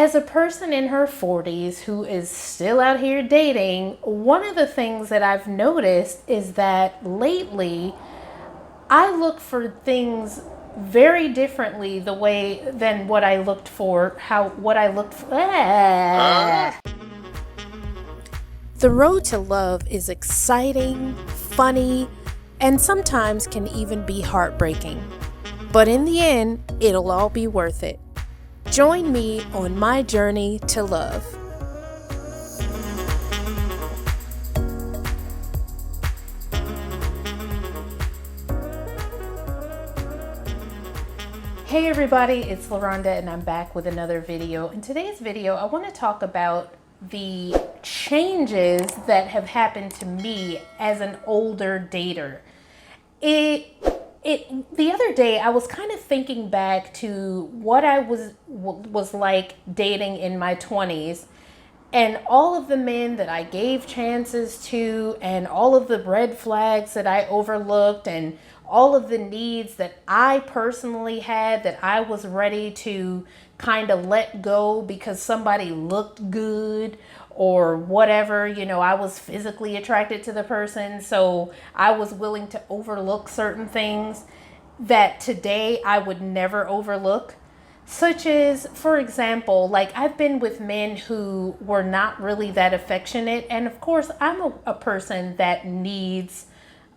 As a person in her 40s who is still out here dating, one of the things that I've noticed is that lately I look for things very differently the way than what I looked for, how what I looked for. The road to love is exciting, funny, and sometimes can even be heartbreaking. But in the end, it'll all be worth it. Join me on my journey to love. Hey everybody, it's LaRonda and I'm back with another video. In today's video, I want to talk about the changes that have happened to me as an older dater. The other day I was kind of thinking back to what I was like dating in my 20s, and all of the men that I gave chances to, and all of the red flags that I overlooked, and all of the needs that I personally had that I was ready to kind of let go because somebody looked good or whatever. I was physically attracted to the person, so I was willing to overlook certain things that today I would never overlook. Such as, for example, like I've been with men who were not really that affectionate. And of course, I'm a person that needs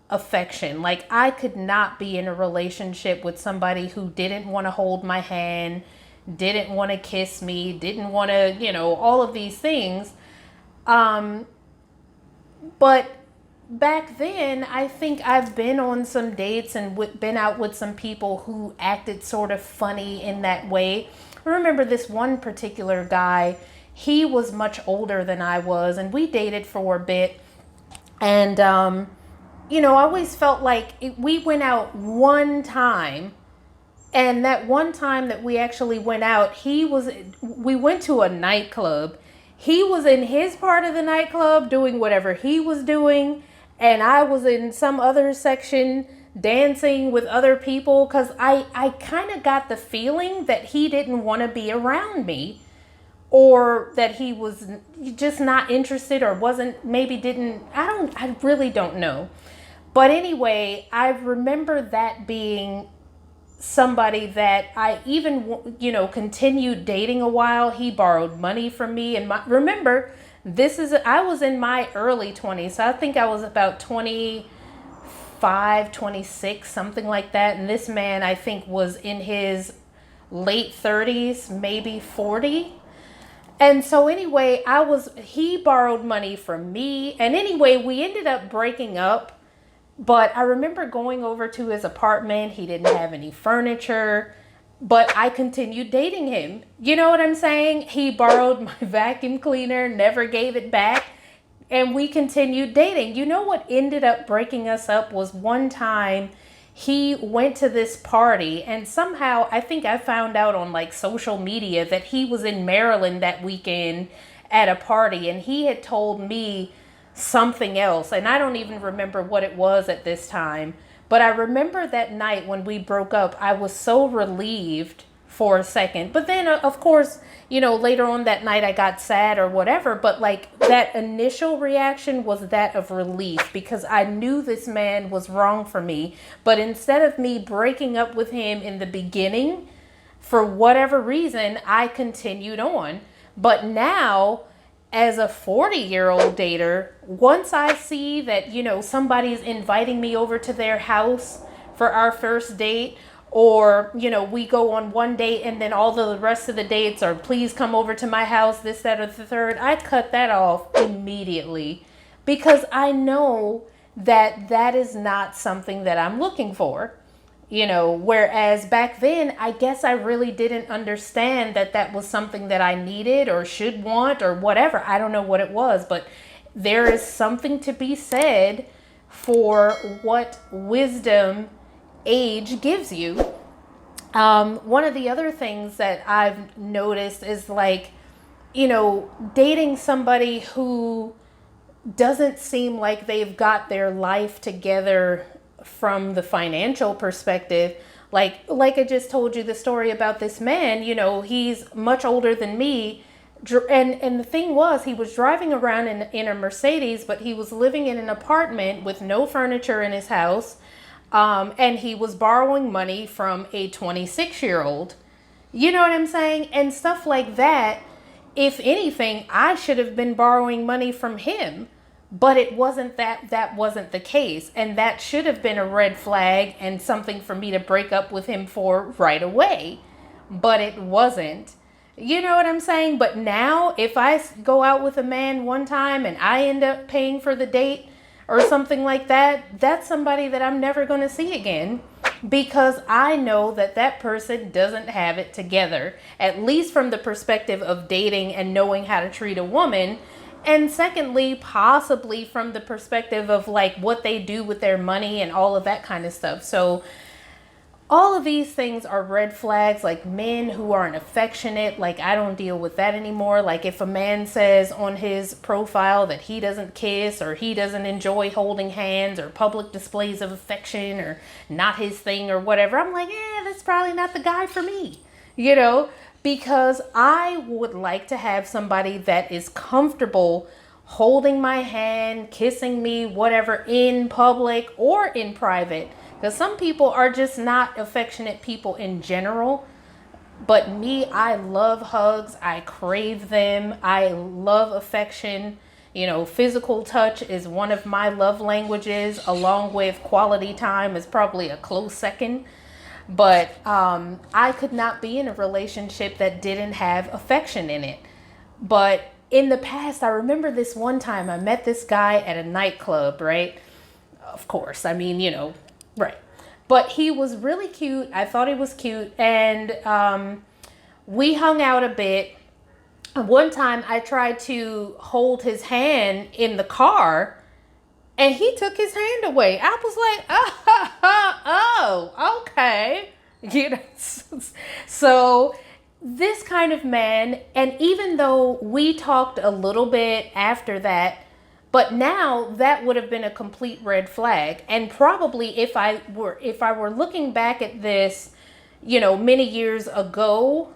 affection. Like I could not be in a relationship with somebody who didn't want to hold my hand, didn't want to kiss me, didn't want to, all of these things. But back then, I think I've been on some dates and been out with some people who acted sort of funny in that way. I remember this one particular guy. He was much older than I was, and we dated for a bit. And, I always felt like we went out one time. And that one time that we actually went out, we went to a nightclub. He was in his part of the nightclub doing whatever he was doing. And I was in some other section dancing with other people because I kind of got the feeling that he didn't want to be around me, or that he was just not interested, or I really don't know. But anyway, I remember that being somebody that I even, continued dating a while. He borrowed money from me. And remember, I was in my early 20s. So I think I was about 25, 26, something like that. And this man, I think, was in his late 30s, maybe 40. And so anyway, he borrowed money from me. And anyway, we ended up breaking up. But I remember going over to his apartment. He didn't have any furniture, but I continued dating him. You know what I'm saying? He borrowed my vacuum cleaner, never gave it back, and we continued dating. You know what ended up breaking us up was one time he went to this party, and somehow I think I found out on like social media that he was in Maryland that weekend at a party, and he had told me something else, and I don't even remember what it was at this time. But I remember that night when we broke up, I was so relieved for a second. But then, of course, later on that night I got sad or whatever. But like that initial reaction was that of relief, because I knew this man was wrong for me. But instead of me breaking up with him in the beginning, for whatever reason, I continued on. But now, as a 40-year-old dater, once I see that, somebody's inviting me over to their house for our first date, or, we go on one date and then all the rest of the dates are, please come over to my house, this, that, or the third, I cut that off immediately, because I know that that is not something that I'm looking for. Whereas back then, I guess I really didn't understand that that was something that I needed or should want or whatever. I don't know what it was, but there is something to be said for what wisdom age gives you. One of the other things that I've noticed is like, dating somebody who doesn't seem like they've got their life together from the financial perspective. Like I just told you the story about this man, you know, he's much older than me. And the thing was, he was driving around in a Mercedes, but he was living in an apartment with no furniture in his house. And he was borrowing money from a 26-year-old. You know what I'm saying? And stuff like that. If anything, I should have been borrowing money from him. But it wasn't that wasn't the case. And that should have been a red flag and something for me to break up with him for right away. But it wasn't. You know what I'm saying? But now, if I go out with a man one time and I end up paying for the date or something like that, that's somebody that I'm never going to see again, because I know that that person doesn't have it together, at least from the perspective of dating and knowing how to treat a woman. And secondly, possibly from the perspective of like what they do with their money and all of that kind of stuff. So all of these things are red flags. Like men who aren't affectionate, like I don't deal with that anymore. Like if a man says on his profile that he doesn't kiss or he doesn't enjoy holding hands or public displays of affection or not his thing or whatever, I'm like, that's probably not the guy for me, you know, because I would like to have somebody that is comfortable holding my hand, kissing me, whatever, in public or in private. Because some people are just not affectionate people in general. But me, I love hugs. I crave them. I love affection. You know, physical touch is one of my love languages, along with quality time is probably a close second. But I could not be in a relationship that didn't have affection in it. But in the past, I remember this one time I met this guy at a nightclub, right? Of course, I mean, you know, right. But he was really cute. I thought he was cute. And we hung out a bit. One time I tried to hold his hand in the car and he took his hand away. I was like, oh, okay. You know, so this kind of man, and even though we talked a little bit after that, but now that would have been a complete red flag. And probably if I were looking back at this, you know, many years ago,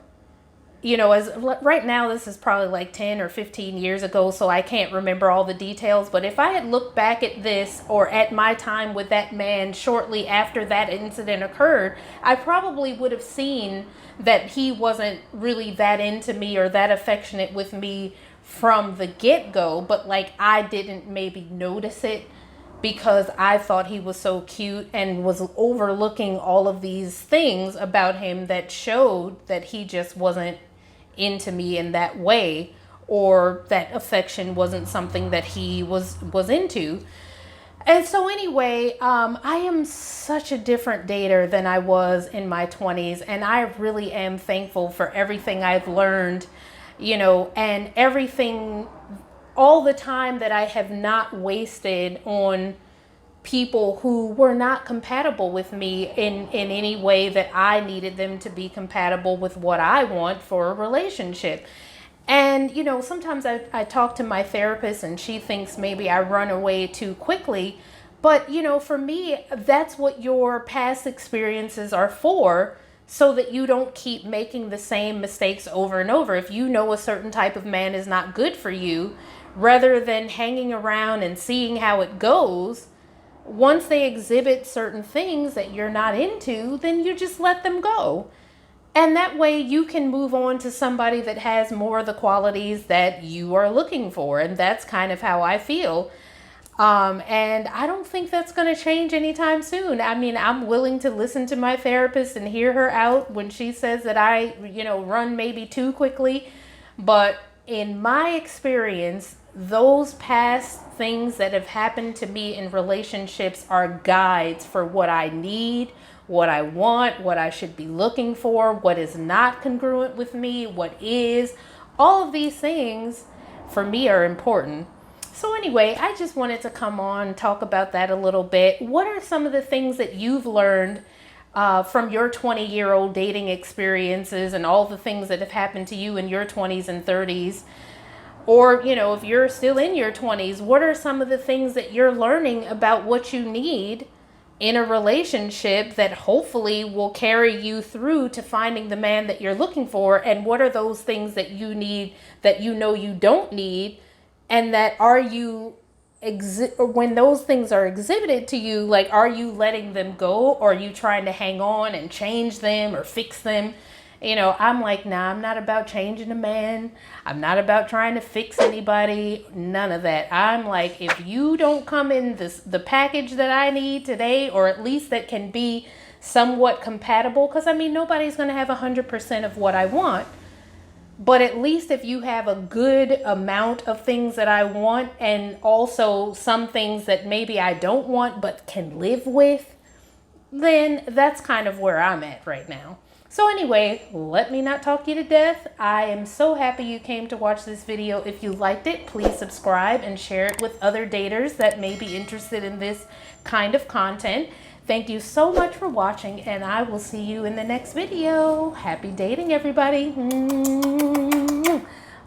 you know, as right now, this is probably like 10 or 15 years ago, so I can't remember all the details. But if I had looked back at this or at my time with that man shortly after that incident occurred, I probably would have seen that he wasn't really that into me or that affectionate with me from the get-go. But like I didn't maybe notice it because I thought he was so cute and was overlooking all of these things about him that showed that he just wasn't into me in that way, or that affection wasn't something that he was into. And so anyway, I am such a different dater than I was in my 20s, and I really am thankful for everything I've learned, you know, and everything, all the time that I have not wasted on people who were not compatible with me in any way that I needed them to be compatible with what I want for a relationship. And, you know, sometimes I talk to my therapist and she thinks maybe I run away too quickly. But, you know, for me, that's what your past experiences are for, so that you don't keep making the same mistakes over and over. If you know a certain type of man is not good for you, rather than hanging around and seeing how it goes, once they exhibit certain things that you're not into, then you just let them go. And that way you can move on to somebody that has more of the qualities that you are looking for. And that's kind of how I feel. And I don't think that's going to change anytime soon. I mean, I'm willing to listen to my therapist and hear her out when she says that I, you know, run maybe too quickly. But in my experience, those past things that have happened to me in relationships are guides for what I need, what I want, what I should be looking for, what is not congruent with me, what is. All of these things for me are important. So anyway, I just wanted to come on and talk about that a little bit. What are some of the things that you've learned from your 20-year-old dating experiences and all the things that have happened to you in your 20s and 30s? Or, you know, if you're still in your 20s, what are some of the things that you're learning about what you need in a relationship that hopefully will carry you through to finding the man that you're looking for, and what are those things that you need that you know you don't need, and that are you when those things are exhibited to you, like, are you letting them go, or are you trying to hang on and change them or fix them? You know, I'm like, nah, I'm not about changing a man. I'm not about trying to fix anybody. None of that. I'm like, if you don't come in the package that I need today, or at least that can be somewhat compatible, because I mean, nobody's going to have 100% of what I want. But at least if you have a good amount of things that I want, and also some things that maybe I don't want but can live with, then that's kind of where I'm at right now. So anyway, let me not talk you to death. I am so happy you came to watch this video. If you liked it, please subscribe and share it with other daters that may be interested in this kind of content. Thank you so much for watching, and I will see you in the next video. Happy dating, everybody.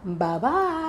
Bye-bye.